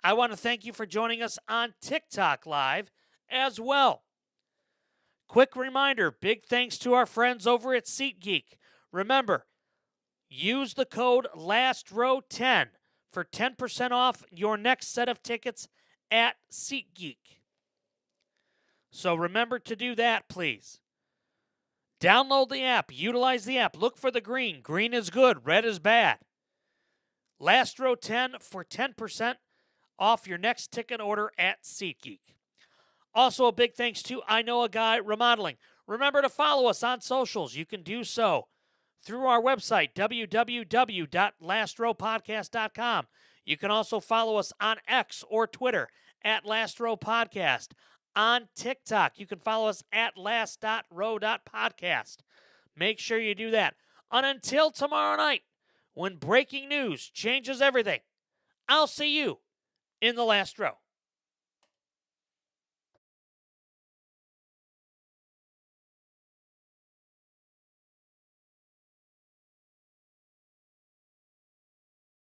I want to thank you for joining us on TikTok Live as well. Quick reminder, big thanks to our friends over at SeatGeek. Remember, use the code LASTROW10 for 10% off your next set of tickets at SeatGeek. So remember to do that, please. Download the app. Utilize the app. Look for the green. Green is good. Red is bad. LASTROW10 for 10% off your next ticket order at SeatGeek. Also, a big thanks to I Know a Guy Remodeling. Remember to follow us on socials. You can do so through our website, www.lastrowpodcast.com. You can also follow us on X or Twitter at Last Row Podcast. On TikTok, you can follow us at last.row.podcast. Make sure you do that. And until tomorrow night, when breaking news changes everything, I'll see you in the last row.